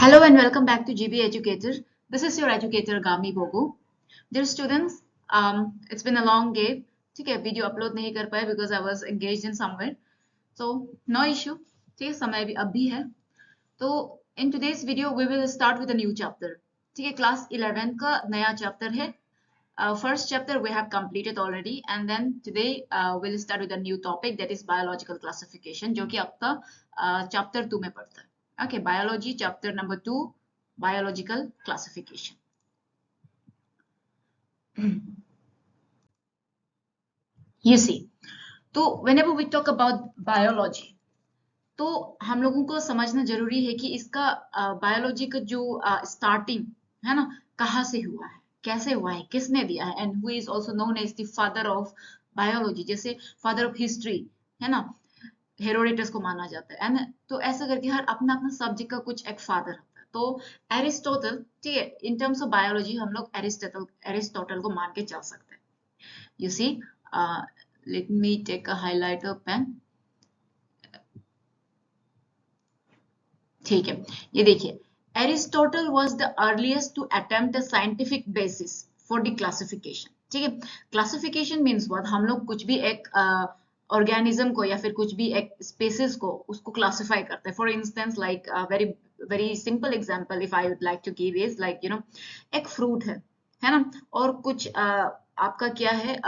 Hello and welcome back to GB Educator. This is your educator Gami Bogo. Dear students, it's been a long day. ठीक है, video upload नहीं कर पाए because I was engaged in somewhere. So no issue. ठीक है, समय भी अब भी है. तो in today's video we will start with a new chapter. ठीक है, क्लास 11 का नया चैप्टर है. First chapter we have completed already, and then today we'll start with a new topic, that is biological classification, जो कि आपका chapter 2 में पड़ता है. Okay, biology chapter number 2, biological classification. You see, तो whenever we talk about biology, तो हम लोगों को समझना जरूरी है कि इसका बायोलॉजी का जो स्टार्टिंग है ना, कहाँ से हुआ है, कैसे हुआ है, किसने दिया है, and who is also known as the father of biology. जैसे फादर ऑफ हिस्ट्री है ना, हेरोडेटस को माना जाता है ना. तो ऐसा करके हर अपना अपना सब्जेक्ट का कुछ एक फादर होता है. तो एरिस्टोटल, ठीक है, इन टर्म्स ऑफ बायोलॉजी हम लोग एरिस्टोटल को मान के चल सकते हैं. You see, let me take a highlighter pen. ठीक है, ये देखिए, Aristotle was the earliest to attempt a scientific basis for the classification. ठीक है, क्लासिफिकेशन मीन्स व्हाट, हम लोग कुछ भी एक ऑर्गेनिज्म को या फिर कुछ भी एक स्पीसीज को उसको क्लासिफाई करते हैं. For instance like very very simple example if I would like to give is like एक फ्रूट है ना, और कुछ आपका क्या है,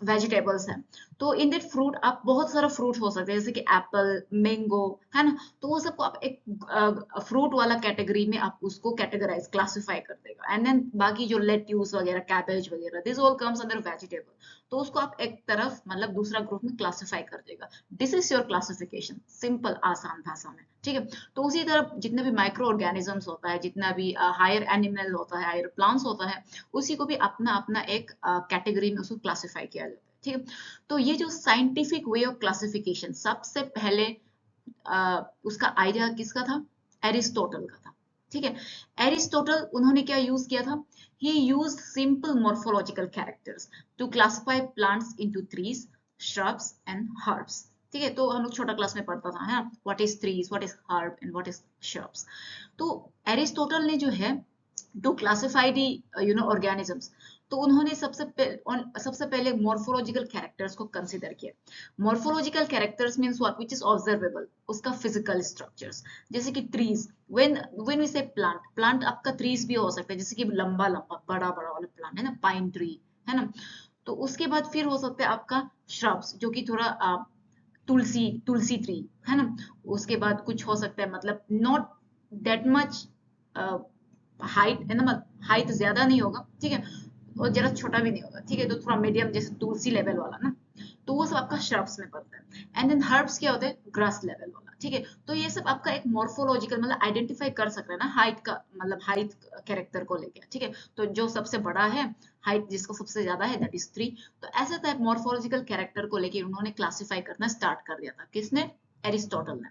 वेजिटेबल्स हैं. तो इन दैट फ्रूट आप बहुत सारा फ्रूट हो सकते हैं, जैसे कि एप्पल, मैंगो है ना. तो वो सबको आप एक फ्रूट वाला कैटेगरी में आप उसको कैटेगराइज क्लासिफाई कर देगा. एंड देन बाकी जो लेट्यूस वगैरह, कैबेज वगैरह, this all comes under vegetable. तो उसको आप एक तरफ मतलब दूसरा ग्रुप में क्लासिफाई कर देगा. This is your classification, simple आसान भाषा में. ठीक है, तो उसी तरह जितने भी माइक्रो ऑर्गेनिजम्स होता है, जितना भी हायर एनिमल होता है, हायर प्लांट्स होता है, उसी को भी अपना अपना एक कैटेगरी में उसको क्लासिफाई किया जाता है. ठीक है, तो ये जो साइंटिफिक वे ऑफ क्लासिफिकेशन सबसे पहले उसका आइडिया किसका था? एरिस्टोटल का था. ठीक है, एरिस्टोटल उन्होंने क्या यूज किया था? He used simple morphological characters to classify plants into trees, shrubs and herbs. ठीक है, तो हम लोग छोटा क्लास में पढ़ता था है, what is trees, what is herb and what is shrubs. तो एरिस्टोटल ने जो है टू क्लासिफाई दी ऑर्गेनिजम्स, तो उन्होंने सबसे पहले मॉर्फोलॉजिकल कैरेक्टर्स को कंसीडर किया. Morphological characters means what, which is observable, उसका फिजिकल स्ट्रक्चर्स. जैसे कि ट्रीज, व्हेन वी से प्लांट आपका ट्रीज भी हो सकता है, जैसे कि लंबा लंबा बड़ा बड़ा वाला प्लांट है ना, पाइन ट्री है ना. तो उसके बाद फिर हो सकता है आपका श्रब्स, जो कि थोड़ा तुलसी तुलसी ट्री है ना. उसके बाद कुछ हो सकता है, मतलब नॉट दैट मच हाइट है ना, हाइट ज्यादा नहीं होगा, ठीक है, और जरा छोटा भी नहीं होगा. ठीक है, तो थोड़ा मीडियम, जैसे तुलसी लेवल वाला ना. तो वो सब आपका श्रब्स में पड़ता है. एंड देन हर्ब्स क्या होता है? ग्रास लेवल वाला. ठीक है, तो ये सब आपका एक मॉर्फोलॉजिकल मतलब आइडेंटिफाई कर सकते हैं ना, हाइट का मतलब हाइट कैरेक्टर को लेके. ठीक है, तो जो सबसे बड़ा है, हाइट जिसका सबसे ज्यादा है, दैट इज 3. तो ऐसे टाइप मॉर्फोलॉजिकल कैरेक्टर को लेके उन्होंने क्लासिफाई करना स्टार्ट कर दिया था. किसने? एरिस्टोटल ने.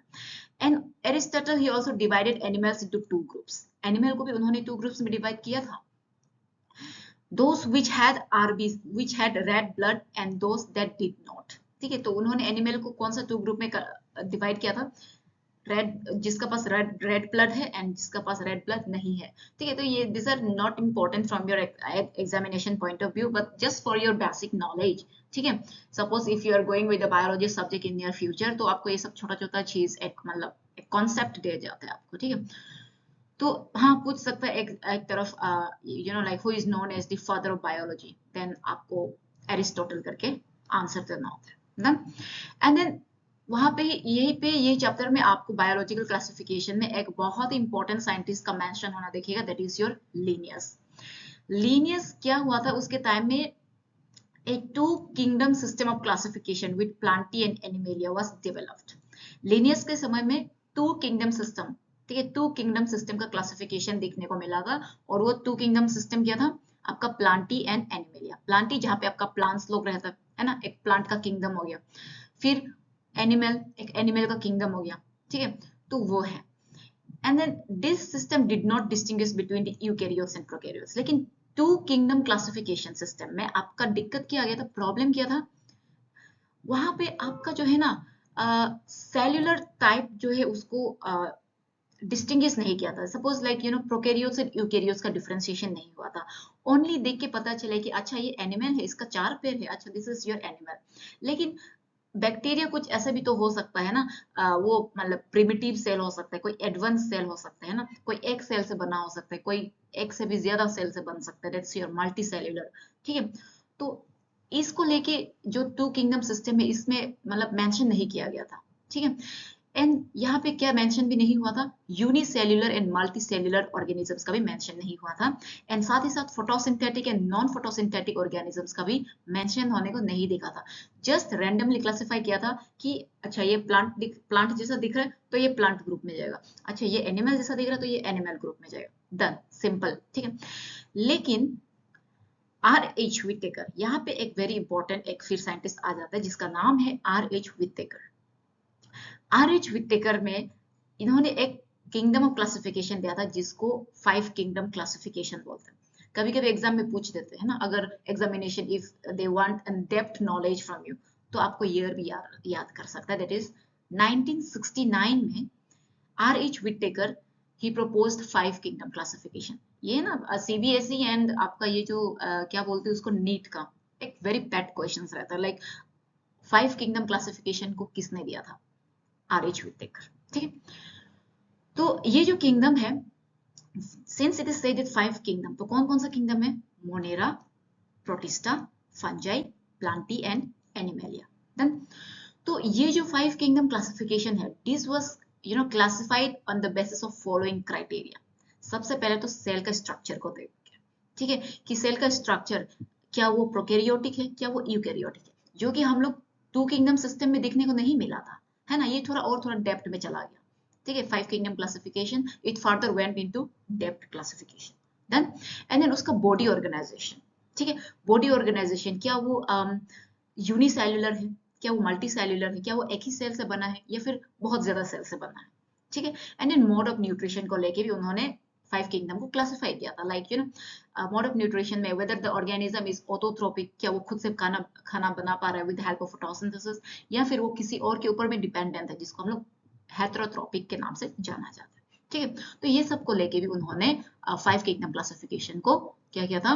And Aristotle he also divided animals into 2 groups. Animal को भी उन्होंने 2 ग्रुप्स में डिवाइड किया था. Those which had RBs, which had red blood, and those that did not. ठीक है, तो उन्होंने एनिमल को कौन सा 2 ग्रुप में डिवाइड किया था? रेड, जिसका पास रेड ब्लड है एंड जिसका पास रेड ब्लड नहीं है. ठीक है, तो ये this are not important from your examination point of view, but just for your basic knowledge. ठीक है, suppose if you are going with the biology subject in your future, तो आपको ये सब छोटा छोटा चीज एक मतलब एक कॉन्सेप्ट दिया जाता है आपको. ठीक है, तो हाँ, पूछ सकता है एक तरफ like who is known as the father of biology, then आपको एरिस्टोटल करके आंसर देना होता है ना. एंड देन वहां पे यही पे ये चैप्टर में आपको बायोलॉजिकल क्लासिफिकेशन में एक बहुत ही इंपॉर्टेंट साइंटिस्ट का मेंशन होना देखिएगा, that is your Linnaeus. Linnaeus क्या हुआ था उसके टाइम में? A two-kingdom system of classification with Plantae and Animalia was developed. Linnaeus के समय में टू किंगडम सिस्टम, ठीक है, टू किंगडम सिस्टम का क्लासिफिकेशन देखने को मिला था. और वो टू किंगडम सिस्टम क्या था? आपका प्लांटी एंड एनिमेलिया. प्लांटी जहाँ पे आपका प्लांट्स लोग रहता है ना, एक प्लांट का किंगडम हो गया. फिर एनिमल, एक एनिमल का किंगडम हो गया. ठीक है, तो वो है. And then this system did not distinguish between the eukaryotes and prokaryotes. लेकिन टू किंगडम क्लासिफिकेशन सिस्टम में आपका दिक्कत क्या आ गया था, प्रॉब्लम क्या था? वहां पे आपका जो है ना सेल्यूलर टाइप जो है उसको डिस्टिंग्विश नहीं किया था। Suppose like prokaryotes and eukaryotes का डिफरेंशिएशन नहीं हुआ था। ओनली देख के पता चले कि अच्छा ये एनिमल है, इसका 4 पैर है, अच्छा दिस इज योर एनिमल। लेकिन बैक्टीरिया कुछ ऐसा भी तो हो सकता है ना, वो मतलब प्रिमिटिव सेल हो सकता है, कोई एडवांस सेल हो सकता है ना, कोई एक सेल से बना हो सकता है, कोई एक से भी ज्यादा सेल से बन सकता है, दैट्स योर मल्टी सेल्यूलर। ठीक है, तो इसको लेके जो टू किंगडम सिस्टम है इसमें मतलब मेंशन नहीं किया गया था। ठीक है, एंड यहाँ पे क्या मेंशन भी नहीं हुआ था, unicellular and multi cellular organisms का भी मेंशन नहीं हुआ था। एंड साथ ही साथ photosynthetic and non photosynthetic organisms का भी मेंशन होने को नहीं देखा था। जस्ट रैंडमली क्लासिफाई किया था कि अच्छा ये प्लांट जैसा दिख रहा है तो ये प्लांट ग्रुप में जाएगा, अच्छा ये एनिमल जैसा दिख रहा है तो ये एनिमल ग्रुप में जाएगा, डन, सिंपल। ठीक है, लेकिन RH विटेकर, यहाँ पे एक वेरी इंपॉर्टेंट एक फिर साइंटिस्ट आ जाता है जिसका नाम है RH विटेकर। RH विटेकर में इन्होंने एक किंगडम ऑफ क्लासिफिकेशन दिया था जिसको 5 किंगडम क्लासिफिकेशन बोलते हैं। कभी कभी एग्जाम में पूछ देते हैं ना, अगर examination if they want an depth knowledge from you, तो आपको ईयर भी याद कर सकता है, दैट इज 1969 में RH विटेकर ही प्रपोज्ड 5 किंगडम क्लासिफिकेशन। ये ना CBSE एंड आपका ये जो क्या बोलते हैं उसको, नीट का एक वेरी पेट क्वेश्चन रहता है, लाइक 5 किंगडम क्लासिफिकेशन को किसने दिया था, RH विटेकर। ठीक है, तो ये जो किंगडम है, since it is said it 5 kingdom, तो कौन कौन सा किंगडम है, Monera, Protista, fungi, Plantae and Animalia. Then तो ये जो 5 किंगडम क्लासिफिकेशन है, this was classified on the basis of following criteria. सबसे पहले तो सेल का स्ट्रक्चर को देख के, ठीक है, कि सेल का स्ट्रक्चर क्या वो प्रोकैरियोटिक है, क्या वो यूकैरियोटिक है, जो कि हम लोग टू किंगडम सिस्टम में देखने को नहीं मिला था, है ना, ये थोड़ा डेप्थ में चला गया। ठीक है, 5 kingdom classification it further went into depth classification. Then and then उसका बॉडी ऑर्गेनाइजेशन। ठीक है, बॉडी ऑर्गेनाइजेशन क्या वो यूनिसेल्युलर है, क्या वो मल्टी सेल्युलर है, क्या वो एक ही सेल से बना है या फिर बहुत ज्यादा सेल से बना है। ठीक है, and then mode of nutrition को लेके भी उन्होंने 5 किंगडम को क्लासिफाई किया था, लाइक मोड ऑफ न्यूट्रिशन में whether the organism is autotrophic, क्या वो खुद से खाना बना पा रहा है विद हेल्प ऑफ फोटोसिंथेसिस, या फिर वो किसी और के ऊपर में डिपेंडेंट है जिसको हम लोग हेटेरोट्रोपिक के नाम से जाना जाता है। ठीक है, तो ये सब को लेके भी उन्होंने 5 किंगडम क्लासिफिकेशन को क्या किया था,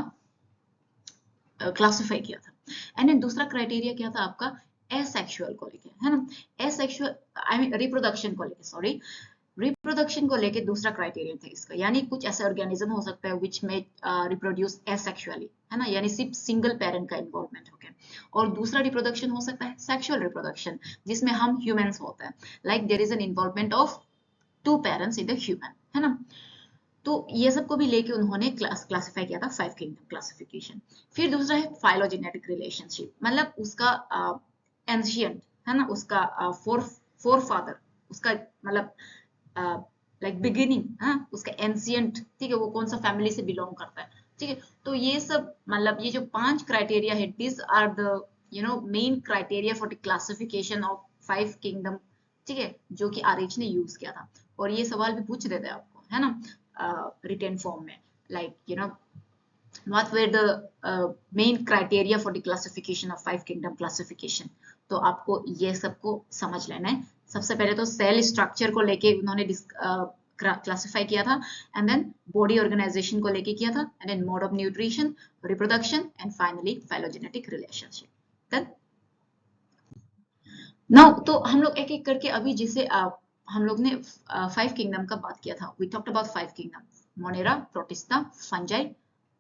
क्लासिफाई किया था। एंड देन दूसरा क्राइटेरिया क्या था आपका, एसेक्सुअल को लेके, है ना, एसेक्सुअल आई मीन रिप्रोडक्शन को लेके, सॉरी, रिप्रोडक्शन को लेके दूसरा क्राइटेरिया था इसका, यानी कुछ ऐसे ऑर्गेनिज्म हो सकता है विच में रिप्रोड्यूस एसेक्सुअली, है ना, यानी सिर्फ सिंगल पेरेंट का इन्वॉल्वमेंट हो गया। और दूसरा रिप्रोडक्शन हो सकता है सेक्सुअल रिप्रोडक्शन, जिसमें हम ह्यूमंस होते हैं, like there is an involvement of 2 parents in the human, है ना। तो ये सब को भी लेके उन्होंने क्लासिफाई किया था 5 किंगडम क्लासिफिकेशन। फिर दूसरा है फाइलोजेनेटिक रिलेशनशिप, मतलब उसका एंशियंट, है ना, उसका फोर फादर, उसका मतलब लाइक बिगिनिंग, हाँ, उसका एंशियंट, ठीक है, वो कौन सा फैमिली से बिलोंग करता है। ठीक है, तो ये सब मतलब ये जो 5 क्राइटेरिया है, this are the main criteria for the classification of 5 kingdom. ठीक है, जो कि RH ने यूज किया था। और ये सवाल भी पूछ देते हैं आपको, है ना, written form में, like what were the main criteria for the classification of 5 kingdom classification। तो आपको ये सबको समझ लेना है। सबसे पहले तो सेल स्ट्रक्चर को लेके उन्होंने क्लासिफाई किया था, एंड देन बॉडी ऑर्गेनाइजेशन को लेके किया था, and then mode of nutrition, reproduction and finally phylogenetic relationship. Then now तो हम लोग एक एक करके अभी जैसे हम लोग ने 5 किंगडम का बात किया था, we talked about 5 kingdom, Monera, Protista, fungi,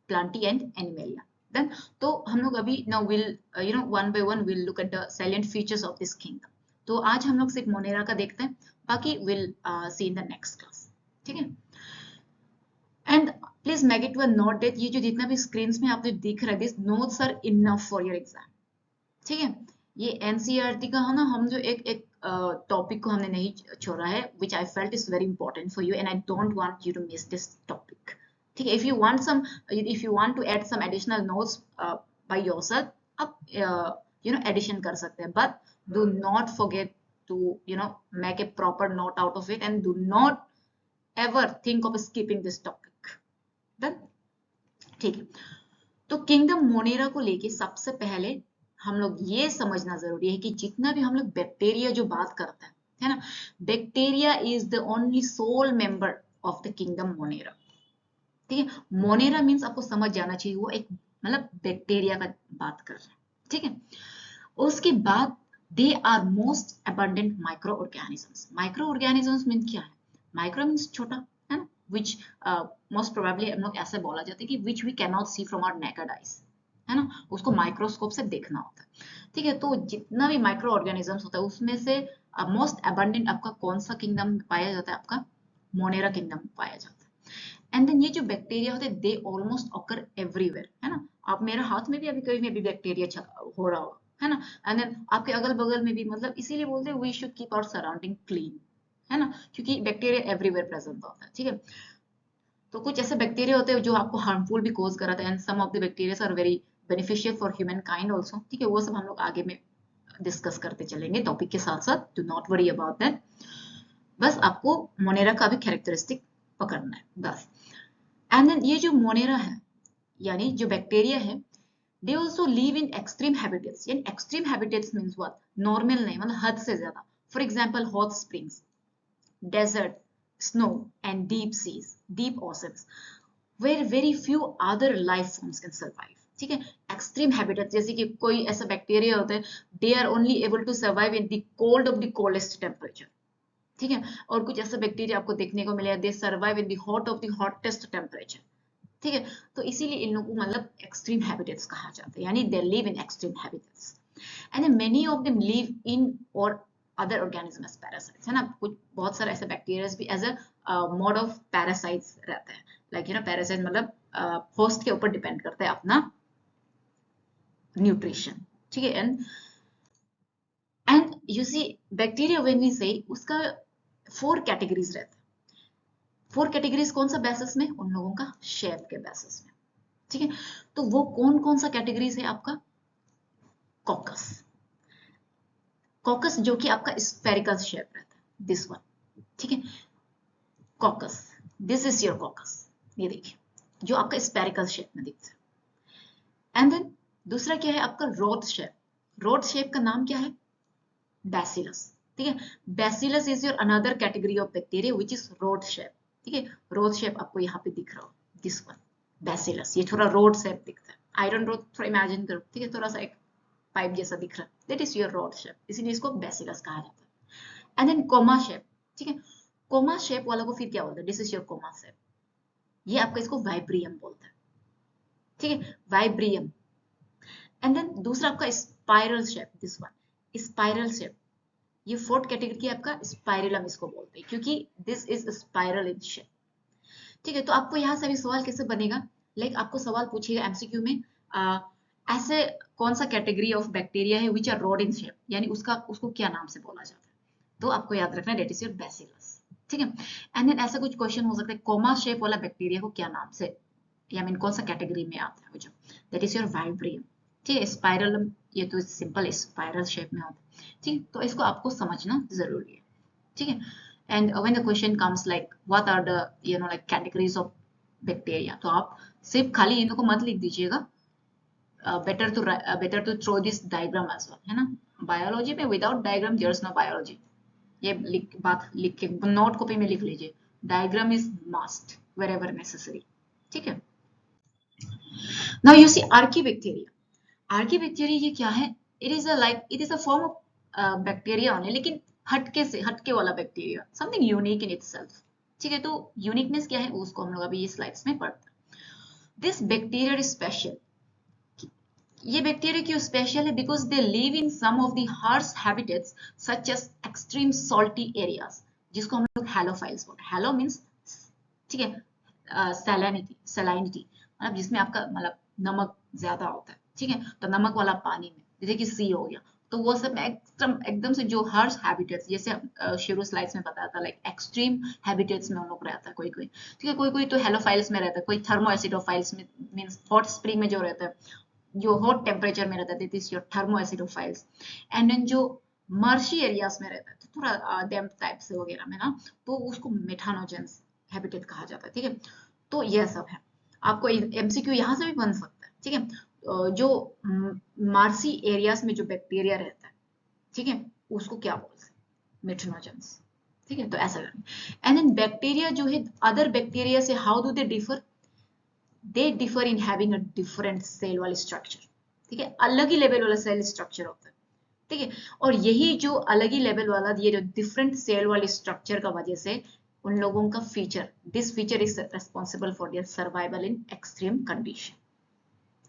Plantae and Animalia. Then तो हम लोग अभी now will one by one will look at the salient features of this kingdom. तो आज हम लोग सिर्फ मोनेरा का देखते हैं, बाकी will see in the next class. ठीक है, and please make it to a note that ये जो जितना भी स्क्रीन में आपने दिख रहा है, this notes are enough for your exam. ठीक है, ये एनसीईआरटी का है ना, हम जो एक एक टॉपिक को हमने नहीं छोड़ा है, which I felt is very important for you and I don't want you to miss this topic। ठीक है, if you want to add some additional notes by yourself, आप addition कर सकते हैं, but do not forget to make a proper note out of it and do not ever think of skipping this topic। Done? ठीक है, तो kingdom Monera को लेके सबसे पहले हम लोग ये समझना जरूरी है कि जितना भी हम लोग बैक्टीरिया जो बात करते हैं, है ना। Bacteria is the only sole member of the kingdom Monera. ठीक है, मोनेरा मीन्स आपको समझ जाना चाहिए वो एक मतलब बैक्टीरिया का बात कर रहे हैं। ठीक है, उसके बाद they are most abundant micro organisms. Micro organisms mean क्या है? माइक्रो मीन्स छोटा, है ना, विच मोस्ट प्रोबेबली हम लोग ऐसे बोला जाता है कि which we can not see from our naked eyes, है ना, उसको माइक्रोस्कोप से देखना होता है। ठीक है, तो जितना भी माइक्रो ऑर्गेनिजम्स होता है उसमें से मोस्ट अबंडेंट आपका कौन सा किंगडम पाया जाता है? आपका मोनेरा किंगडम पाया जाता है। एंड देन ये जो बैक्टीरिया होते हैं दे ऑलमोस्ट ऑकर एवरीवेयर, है ना। आप मेरे हाथ में भी अभी कहीं में भी बैक्टीरिया हो रहा हो, है ना, एंड देन आपके अगल बगल में भी, मतलब इसीलिए बोलते हैं we should keep our surrounding clean, है ना, क्योंकि बैक्टीरिया एवरीवेयर प्रेजेंट होता है। ठीक है, तो कुछ ऐसे बैक्टीरिया होते हैं जो आपको हार्मफुल भी कोज कराते हैं, and some of the bacteria are very beneficial for human kind also. ठीक है, वो सब हम लोग आगे में डिस्कस करते चलेंगे टॉपिक के साथ साथ, do not worry about that. बस आपको मोनेरा का भी कैरेक्टरिस्टिक पकड़ना है बस। एंड देन ये जो मोनेरा है यानी जो बैक्टीरिया है they also live in extreme habitats. यानी extreme habitats means what? Normal नहीं, मतलब हद से ज्यादा। For example hot springs, desert, snow and deep seas, deep oceans where very few other life forms can survive. ठीक है, extreme habitat जैसे कि कोई ऐसा बैक्टीरिया होता है they are only able to survive in the cold of the coldest temperature. ठीक है, और कुछ ऐसा बैक्टीरिया आपको देखने को मिलेगा दे survive in the hot of the hottest temperature. ठीक है, तो इसीलिए इन लोगों को मतलब एक्सट्रीम हैबिटेट्स कहा जाता है, यानी दे live in extreme habitats. And many of them live in और अदर ऑर्गेनिज्म एज पैरासाइट्स, है ना। कुछ बहुत सारे ऐसे बैक्टीरिया भी as a mode of parasites रहते हैं। लाइक यू नो पैरासाइट मतलब होस्ट के ऊपर डिपेंड करता है अपना न्यूट्रिशन। ठीक है, and you see bacteria when we say उसका 4 कैटेगरीज रहते हैं। 4 कैटेगरीज कौन सा बेसिस में? उन लोगों का शेप के बेसिस में। ठीक है, तो वो कौन कौन सा कैटेगरीज है आपका? कॉकस, कॉकस जो कि आपका स्फेरिकल शेप रहता है, दिस वन। ठीक है, caucus, this is your caucus, ये देखिए जो आपका स्फेरिकल शेप में दिखता है। एंड देन दूसरा क्या है आपका? Rod shape. रोड शेप का नाम क्या है? बैसिलस। ठीक है, bacillus is your another category of bacteria which is rod shape. ठीक है, रोड शेप आपको यहाँ पे दिख रहा हो, दिस वन बैसिलस, ये थोड़ा रोड शेप दिखता है। आयरन रोड थोड़ा इमेजिन करो, ठीक है, थोड़ा सा एक पाइप जैसा दिख रहा है, that is your rod shape, इसीलिए इसको बैसिलस कहा जाता है। And then comma shape. ठीक है, कोमा शेप वाला को फिर क्या बोलते हैं? This is your coma shape, ये आपका इसको वाइब्रियम बोलता है। ठीक है, वाइब्रियम। एंड देन दूसरा आपका spiral shape, this one spiral shape, ये 4th कैटेगरी की आपका स्पाइरलम इसको बोलते हैं क्योंकि this is spiral in shape. ठीक है, तो आपको यहाँ से भी सवाल कैसे बनेगा? लाइक आपको सवाल पूछेगा एमसीक्यू में ऐसे कौन सा कैटेगरी ऑफ बैक्टीरिया है which are rod in shape, यानी उसको क्या नाम से बोला जाता है? तो आपको याद रखना दैट इज योर बैसिलस। ठीक है, एंड देन ऐसा कुछ क्वेश्चन हो सकता है कोमा शेप वाला बैक्टीरिया को क्या नाम से, या मीन कौन सा कैटेगरी में आता है वो जो, दैट इज योर वाइब्रियम। ठीक है, स्पाइरलम ये तो सिंपल स्पाइरल शेप में होता है। ठीक, तो इसको आपको समझना जरूरी है। ठीक है, and when the question comes like what are the like categories of bacteria, तो आप सिर्फ खाली इनको को मत लिख दीजिएगा, better to throw this diagram as well, है ना। बायोलॉजी में without diagram there is no biology, ये बात लिख के नोट कॉपी में लिख लीजिए, diagram is must wherever necessary। ठीक है, now you see archaebacteria। archaebacteria ये क्या है? it is a form of bacteria only, लेकिन हटके वाला bacteria, something unique in itself. ठीक है, तो यूनिकनेस क्या है उसको हम लोग अभी ये स्लाइड्स में पढ़ते हैं। दिस बैक्टीरिया इज स्पेशल, ये बैक्टीरिया क्यों स्पेशल है? Because they live in some of the harsh habitats such as extreme salty areas, जिसको हम लोग हैलोफाइल्स बोलते हैं। हैलो मीन्स, ठीक है, सैलिनिटी मतलब जिसमें आपका मतलब नमक ज्यादा होता है। ठीक है, तो नमक वाला पानी में जैसे कि सी हो गया, तो वो सब एकदम से जो हार्श हैबिटेट्स, जैसे शुरू स्लाइड्स में बताया था लाइक एक्सट्रीम हैबिटेट्स में हम लोग रहता है कोई कोई। ठीक है, कोई कोई तो हेलोफाइल्स में रहता है, कोई थर्मोएसिडोफाइल्स में, मींस हॉट स्प्रिंग में जो रहता है, जो हॉट टेम्परेचर में रहता है, that is your thermoacidophiles. And then जो मर्शी एरियाज में रहता है, तो थोड़ा डैम्प टाइप से वगैरह में ना, तो उसको मेथानोजेंस हैबिटेट कहा जाता है। ठीक है, तो यह सब है, आपको एमसीक्यू यहाँ से भी बन सकता है। ठीक है, जो मार्सी एरियाज में जो बैक्टीरिया रहता है, ठीक है, उसको क्या बोलते हैं? मिथनोजेंस, ठीक है। तो ऐसा करेंगे। एंड देन बैक्टीरिया जो है अदर बैक्टीरिया से how do they differ, they differ in having a different cell wall structure, ठीक है, अलग ही लेवल वाला सेल स्ट्रक्चर होता है, ठीक है। और यही जो अलग ही लेवल वाला ये जो डिफरेंट सेल वाले स्ट्रक्चर का वजह से उन लोगों का feature, this feature is responsible for their survival in extreme condition,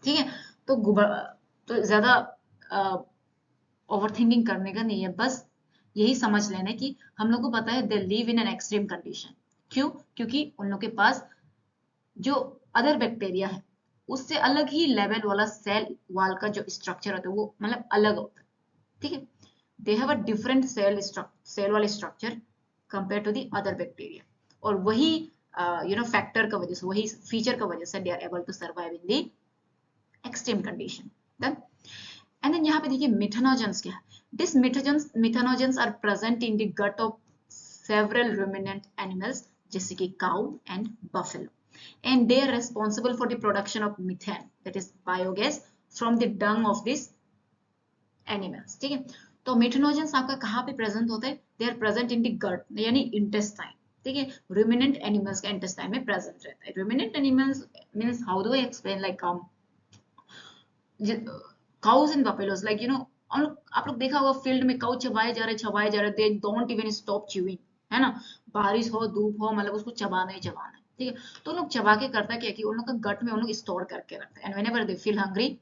ठीक है। तो तो ज्यादा ओवर थिंकिंग करने का नहीं है, बस यही समझ लेना कि हम लोग को पता है दे live in an extreme condition, क्यों, क्योंकि उन लोग के पास जो अदर बैक्टीरिया है उससे अलग ही लेवल वाला सेल वाल का जो स्ट्रक्चर होता है वो मतलब अलग होता है, ठीक है। They have a different cell wall structure compare to the other bacteria, और वही फैक्टर का वजह से, वही फीचर का वजह से they are able to survive in the extreme condition. Then and then यहाँ पे देखिए मिथेनोजेंस क्या है, this methanogens are present in the gut of several ruminant animals जैसे कि cow and buffalo, and they are responsible for the production of methane, that is biogas from the dung of these animals, ठीक है। तो methanogens आपका कहाँ पे present होते हैं, they are present in the gut यानी इंटेस्टाइन, ठीक है, रुमिनेंट एनिमल्स का इंटेस्टाइन में प्रेजेंट रहता है। Ruminant animals means how do I explain, like cows and buffaloes, like आप लोग देखा होगा फील्ड में काउ चबाए जा रहे, they don't even stop chewing, है ना, बारिश हो धूप हो मतलब उसको चबाना ही चबाना है, ठीक है। तो उन लोग चबा के करता क्या कि उन लोग का गट में उन लोग स्टोर करके रखते हैं, and whenever they feel hungry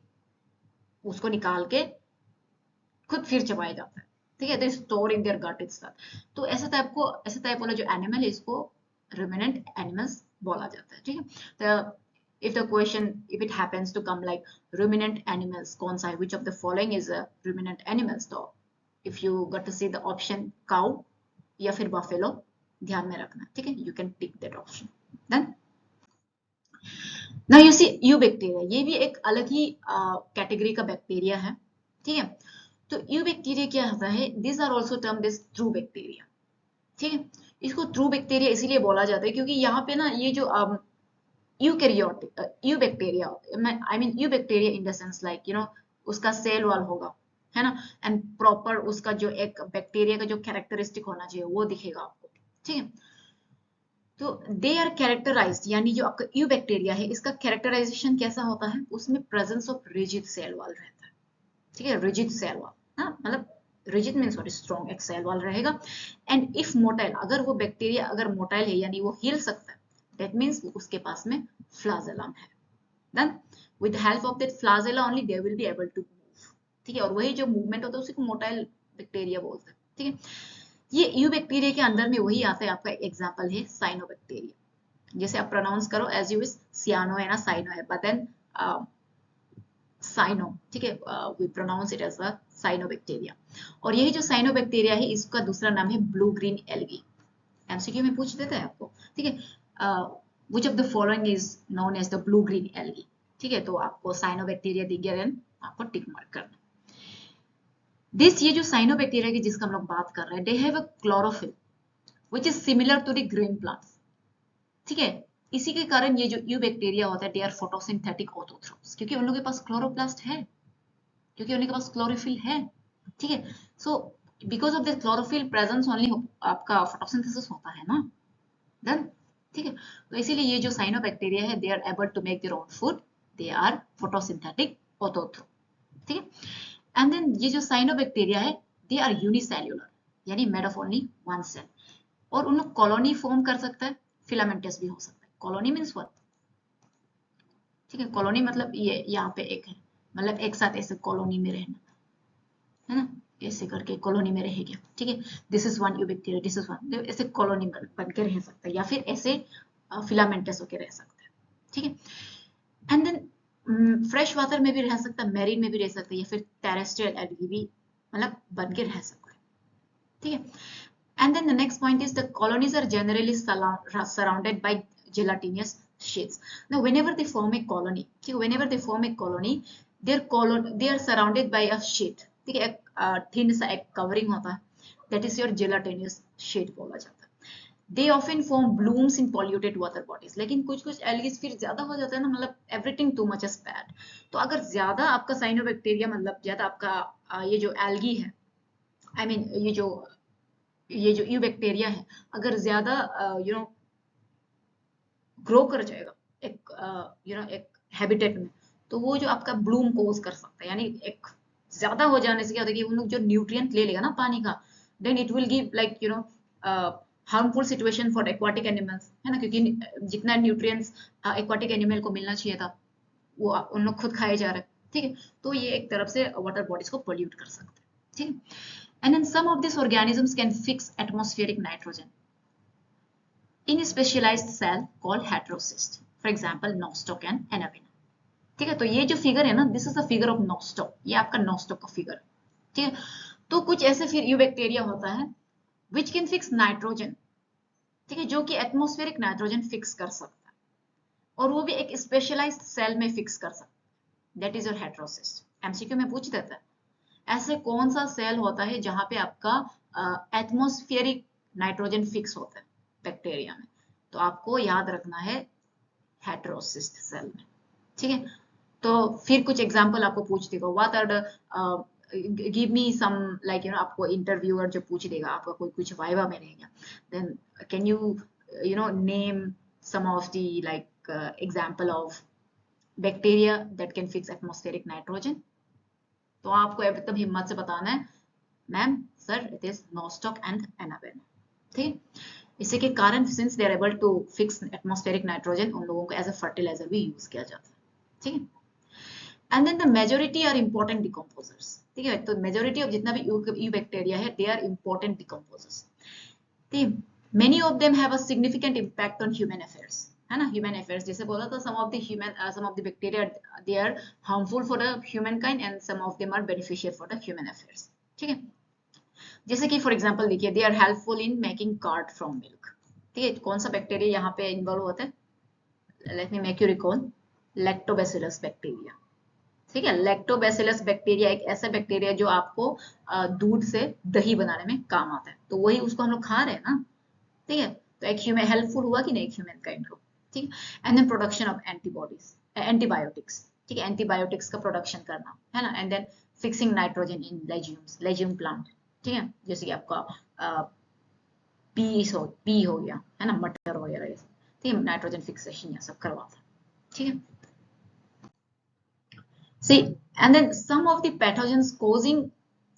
उसको निकाल के खुद फिर चबाया जाता है, ठीक है, they store in their gut itself. तो ऐसे टाइप वाला जो एनिमल है इसको रुमिनेंट एनिमल्स बोला जाता है, ठीक है। तो if the question, if it happens to come like ruminant animals, कौन सा है, which of the following is a ruminant animals, तो if you got to see the option cow या फिर buffalo ध्यान में रखना, ठीक है, you can pick that option। then now you see eubacteria, ये भी एक अलग ही कैटेगरी का बैक्टीरिया है, ठीक है। तो यूबैक्टीरिया क्या होता है, this are also termed as true bacteria, ठीक है। इसको ट्रू बैक्टीरिया इसीलिए बोला जाता है क्योंकि यहाँ पे ना ये जो eukaryotic eubacteria, I mean eubacteria in the sense like उसका सेल वॉल होगा, है ना, एंड प्रॉपर उसका जो एक बैक्टीरिया का जो कैरेक्टरिस्टिक होना चाहिए वो दिखेगा आपको, ठीक है। तो दे आर कैरेक्टराइज्ड, यानी जो आपका यूबैक्टीरिया है इसका कैरेक्टराइजेशन कैसा होता है, उसमें presence of rigid cell wall रहता है, ठीक है, रिजिड सेल वॉल, हाँ मतलब रिजिड मीन्स व्हाट, स्ट्रॉन्ग एक सेल वॉल रहेगा। एंड इफ मोटाइल, अगर वो बैक्टीरिया अगर मोटाइल है यानी वो हिल सकता है, that means उसके पास में फ्लाजेलम है। then with the help of that flagella only they will be able to move, ठीक है, और वही जो मूवमेंट होता है उसी को मोटाइल बैक्टीरिया बोलते हैं, ठीक है। ये यू बैक्टीरिया के अंदर में वही आता है, आपका एग्जांपल है साइनोबैक्टीरिया, जैसे आप प्रोनाउंस करो एज यू विश, सियानो है ना, साइनो है, बट देन साइनो, ठीक है, we pronounce it as a cyanobacteria. और यही जो साइनोबैक्टीरिया है इसका दूसरा नाम है ब्लू ग्रीन एल्गी, एमसीक्यू में पूछ देता है आपको, ठीक है, which of the following is known as the blue green algae, ठीक है। तो आपको साइनोबैक्टीरिया दिख गया, देन आपको टिक मार्क करना। दिस ये जो साइनोबैक्टीरिया की जिसका हम लोग बात कर रहे हैं, दे have a chlorophyll which is similar to the green plants, ठीक है। इसी के कारण ये जो यूबैक्टीरिया होता है दे आर फोटोसिंथेटिक ऑटोट्रोफ्स, क्योंकि उन लोगों के पास क्लोरोप्लास्ट है, क्योंकि उनके पास क्लोरोफिल है, ठीक है। So because of this chlorophyll presence only आपका फोटोसिंथेसिस होता है ना, देन ठीक है। तो इसीलिए ये जो साइनोबैक्टीरिया है they are able to make their own food, they are photosynthetic autotroph, ठीक है। एंड देन ये जो साइनोबैक्टीरिया है दे आर यूनिसेल्युलर, यानी made of only one cell, और उन लोग कॉलोनी फॉर्म कर सकता है, फिलामेंटस भी हो सकता है। कॉलोनी मींस व्हाट, ठीक है, कॉलोनी मतलब ये यहाँ पे एक है, मतलब एक साथ ऐसे कॉलोनी में रहना, है ना, ऐसे करके कॉलोनी में रह गया, ठीक है। This is one eubacteria, this is one, ऐसे कॉलोनी बन के रह सकता है, या फिर ऐसे फिलामेंटस होके रह सकता है, ठीक है। एंड देन फ्रेश वाटर में भी रह सकता है, मैरीन में भी रह सकता है, या फिर टेरेस्ट्रियल एल्गी भी मतलब बन के रह सकता है, ठीक है। And then the next point is the colonies are generally surrounded by gelatinous sheets. Now whenever they form a colony, ठीक है, whenever they form a colony, they are surrounded by a sheet, ठीक है, एक thin सा एक covering होता है, that is your gelatinous sheet बोला जाता है। They often form blooms in polluted water bodies, लेकिन कुछ कुछ एल्गीज फिर ज्यादा हो जाता है ना, मतलब everything too much is bad। तो अगर ज्यादा आपका साइनोबैक्टीरिया मतलब ज्यादा आपका ये जो एल्गी है, आई मीन ये जो ये जो यू बैक्टीरिया है अगर ज्यादा ग्रो कर जाएगा एक एक हैबिटेट में, तो वो जो आपका ब्लूम कोज कर सकता है, यानी एक ज्यादा हो जाने से क्या होता है कि उन लोग जो न्यूट्रिएंट ले लेगा ना पानी का, then it will give like harmful situation for aquatic animals, है ना, क्योंकि जितना न्यूट्रिएंट्स एक्वाटिक एनिमल को मिलना चाहिए था वो उन लोग खुद खाए जा रहे हैं, ठीक है। तो ये एक तरफ से वाटर बॉडीज को पोल्यूट कर सकते हैं, ठीक है। And then some of this organisms can fix atmospheric nitrogen in a specialized cell called heterocyst, for example nostoc and anabina, ठीक है। तो ये जो फिगर है ना, this is the figure of Nostoc, ये आपका नोस्टॉक का फिगर, ठीक है। तो कुछ ऐसे फिर यू बैक्टीरिया होता है विच कैन फिक्स नाइट्रोजन, ठीक है, जो कि एटमॉस्फेरिक नाइट्रोजन फिक्स कर सकता है, और वो भी एक स्पेशलाइज्ड सेल में फिक्स कर सकता है, that is your heterocyst. MCQ में पूछ देता है ऐसे कौन सा सेल होता है जहां पे आपका एटमॉस्फेरिक नाइट्रोजन फिक्स होता है बैक्टीरिया में, तो आपको याद रखना है हेटेरोसिस्ट सेल में, ठीक है। तो फिर कुछ एग्जांपल आपको पूछ देगा, what are the give me some like आपको इंटरव्यूअर जो पूछ देगा, आपका कोई कुछ वाइवा में रहेगा, then can you name some of the like example of bacteria that can fix atmospheric nitrogen. तो आपको एकदम हिम्मत से बताना है ma'am sir it is nostoc and anabaena, ठीक है। इसी के कारण since they are able to fix atmospheric nitrogen, उन लोगों को एज अ फर्टिलाइजर भी यूज किया जाता है, ठीक है। And then the majority are important decomposers, ठीक है। तो मेजोरिटी ऑफ जितना भी यू बैक्टीरिया है दे आर इंपॉर्टेंट डिकम्पोजर्स, ठीक है। Many of them have a significant impact on human affairs, है ना, ह्यूमन अफेयर्स जैसे बोला था, some of the bacteria they are harmful for the human kind and some of them are beneficial for the human affairs, ठीक है। जैसे कि for example देखिए, they are helpful in making curd from milk, ठीक है। कौन सा bacteria यहाँ पे इन्वॉल्व होता है, let me make you recall, lactobacillus bacteria, ठीक है। लैक्टोबैसिलस बैक्टीरिया एक ऐसा बैक्टीरिया जो आपको दूध से दही बनाने में काम आता है, तो वही उसको हम लोग खा रहे हैं ना, ठीक है। तो एक ह्यूमन हेल्पफुल हुआ कि नहीं ह्यूमन काइंड को, ठीक है। And then production of antibodies antibiotics, ठीक है, एंटीबायोटिक्स का प्रोडक्शन करना, है ना। And then fixing nitrogen in legumes, legume plant, ठीक है, जैसे कि आपका पी हो गया, है ना, मटर वगैरह ये सब, ठीक है, नाइट्रोजन फिक्सेशन ये सब करवाता है, ठीक है। See, and then some of the pathogens causing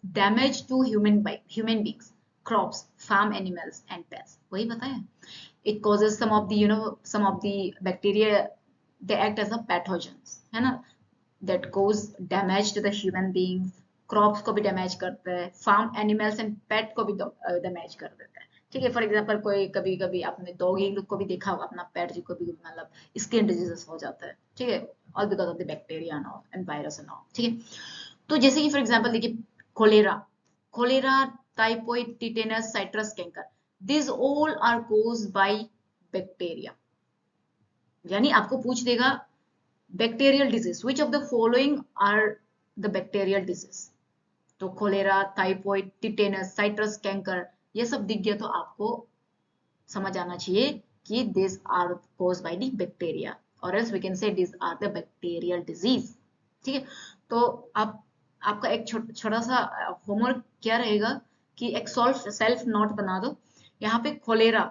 damage to human beings, crops, farm animals, and pets. वही बताया. It causes some of the bacteria, they act as a pathogens, है ना, that cause damage to the human beings. Crops को भी damage करता है, farm animals and पेट को भी डैमेज कर देता है, ठीक है। फॉर एग्जांपल कोई कभी कभी आपने डॉगी को भी देखा होगा, अपना पेट जी को भी मतलब स्किन डिजीजेस हो जाता है, ठीक है, all because of the bacteria and virus and all, ठीक है। तो जैसे कि फॉर एग्जांपल देखिए cholera, cholera, typhoid, tetanus, citrus canker, this all are caused by bacteria. यानी आपको पूछ देगा bacterial disease, which of the following are the bacterial disease, तो cholera, typhoid, tetanus, citrus canker, ये सब दिख गया तो आपको समझ आना चाहिए कि this are caused by the bacteria, और else we can say this are the bacterial disease, ठीक है। तो आप आपका एक छोटा सा होमवर्क क्या रहेगा कि एक सेल्फ नोट बना दो, यहाँ पे कोलेरा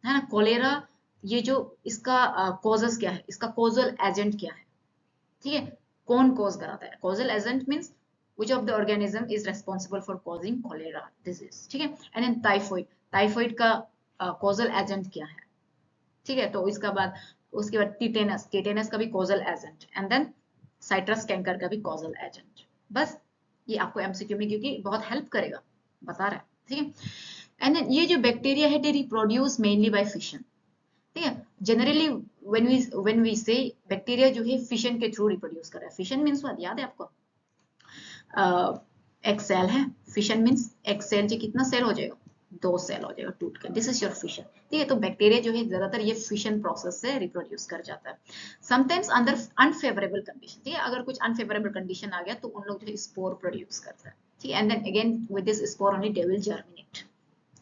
है ना, कोलेरा ये जो इसका कॉजेस क्या है, इसका कॉजल एजेंट क्या है, ठीक है, कौन कॉज कराता है, causal agent means which of the organism is responsible for causing cholera disease, ठीक है। एंड देन टाइफाइड, टाइफाइड का कॉजल एजेंट क्या है, ठीक है। तो इसका बाद उसके बाद टिटेनस, टिटेनस का भी causal agent, and then citrus canker का भी कॉजल एजेंट। बस ये आपको एमसीक्यू में क्योंकि बहुत हेल्प करेगा, बता रहा है, ठीक है। एंड देन ये जो बैक्टीरिया है they reproduce mainly by fission, ठीक है। जनरली व्हेन वी से बैक्टीरिया जो है फिशन के थ्रू रिप्रोड्यूस कर रहा है, फिशन मींस व्हाट, याद है आपको, एक सेल है, फिशन मींस एक सेल जो कितना सेल हो जाएगा, दो सेल हो जाएगा टूट कर, दिस इज योर फिशन, ठीक है। तो बैक्टीरिया जो है ज्यादातर ये फिशन प्रोसेस से रिप्रोड्यूस कर जाता है, समटाइम्स अंडर अनफेवरेबल कंडीशन, ठीक है। अगर कुछ अनफेवरेबल कंडीशन आ गया तो उन लोग जो है स्पोर प्रोड्यूस करता है, ठीक है। And then again with this spore only they will germinate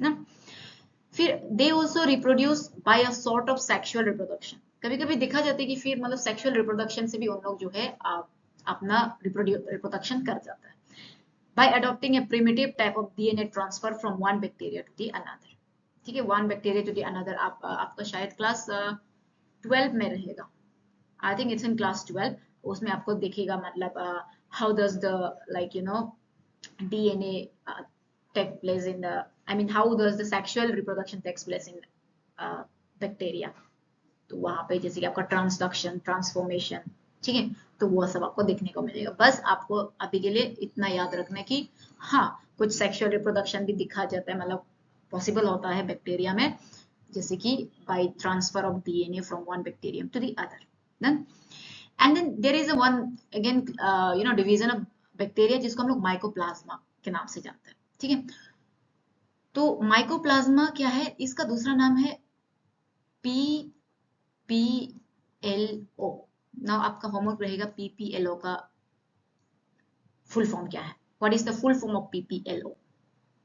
ना। फिर they also reproduce by a sort of sexual reproduction, कभी कभी देखा जाता है कि फिर मतलब सेक्सुअल रिप्रोडक्शन से भी उन लोग जो है अपना रिप्रोडक्शन कर जाता है, by adopting a primitive type of DNA transfer from one bacteria to the another. ठीक है, one bacteria to the another आपका शायद क्लास 12 में रहेगा, I think it's in class 12, उसमें आपको दिखेगा मतलब how does the like you no DNA take place in the, I mean how does the sexual reproduction takes place in bacteria. तो वहां पे जैसे कि आपका ट्रांसडक्शन, ट्रांसफॉर्मेशन, ठीक है, तो वो सब आपको देखने को मिलेगा. बस आपको अभी के लिए इतना याद रखना कि हाँ कुछ सेक्सुअल रिप्रोडक्शन भी दिखा जाता है, मतलब पॉसिबल होता है बैक्टीरिया में, जैसे कि by transfer of DNA from one bacterium to the other. Then and then there is a one again you know division of bacteria जिसको हम लोग माइकोप्लाज्मा के नाम से जानते हैं. ठीक है, तो माइकोप्लाज्मा क्या है, इसका दूसरा नाम है PPLO. नाउ आपका होमवर्क रहेगा PPLO का फुल फॉर्म क्या है, what is the full form of PPLO.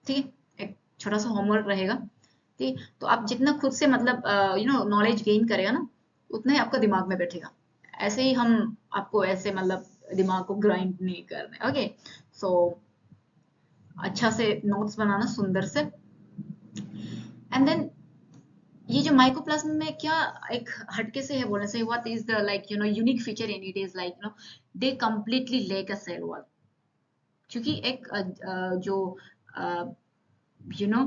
ठीक है, एक छोटा सा होमवर्क रहेगा. ठीक, तो आप जितना खुद से मतलब यू नो नॉलेज गेन करेगा ना, उतना ही आपका दिमाग में बैठेगा. ऐसे ही हम आपको ऐसे मतलब दिमाग को ग्राइंड नहीं करना है. ओके, सो अच्छा से नोट्स बनाना सुंदर से. एंड देन ये जो माइकोप्लाज्मा में क्या एक हटके से है बोलने से, what is the like you know unique feature in it is like you know they completely lack a cell wall. क्योंकि एक जो यू नो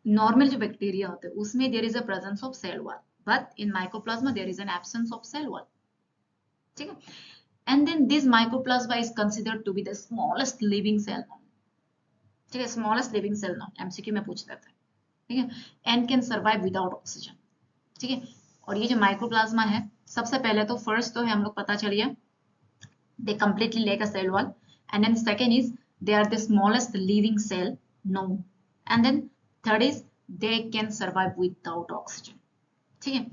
नॉर्मल जो बैक्टीरिया होते हैं उसमें there is a presence of cell wall, but in mycoplasma there is an absence of cell wall. ठीक है, and then this mycoplasma is considered to be the smallest living cell. ठीक है, smallest living cell non, MCQ में पूछ लेते हैं. ठीक है, and can survive without oxygen. ठीक है, और ये जो माइकोप्लाज्मा है, सबसे पहले तो फर्स्ट तो है हम लोग पता चलिए they completely lack a cell wall, and then second is they are the smallest living cell known, and then third is they can survive without oxygen. ठीक है,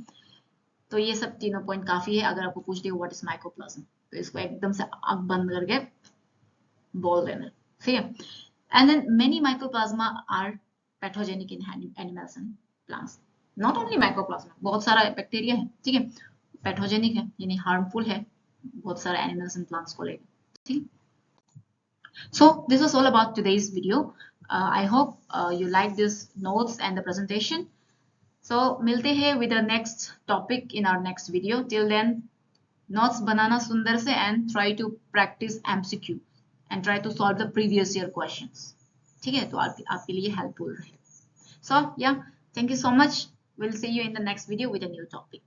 तो ये सब तीनों पॉइंट काफी है. अगर आपको पूछ दिया व्हाट इज माइकोप्लाज्मा, तो इसको एकदम से आंख बंद करके बोल देना. ठीक है, and then many mycoplasma are pathogenic in animals and plants. Not only mycoplasma, बहुत सारा बैक्टीरिया है. ठीक है, पैथोजेनिक है यानी हार्मफुल है बहुत सारे एनिमल्स एंड प्लांट्स को लेकर. ठीक, so this was all about today's video. I hope you like this notes and the presentation. So मिलते हैं with the next topic in our next video. Till then, notes बनाना सुंदर से and try to practice MCQ and try to solve the previous year questions. ठीक है, तो आपके लिए helpful रहे. So yeah, thank you so much. We'll see you in the next video with a new topic.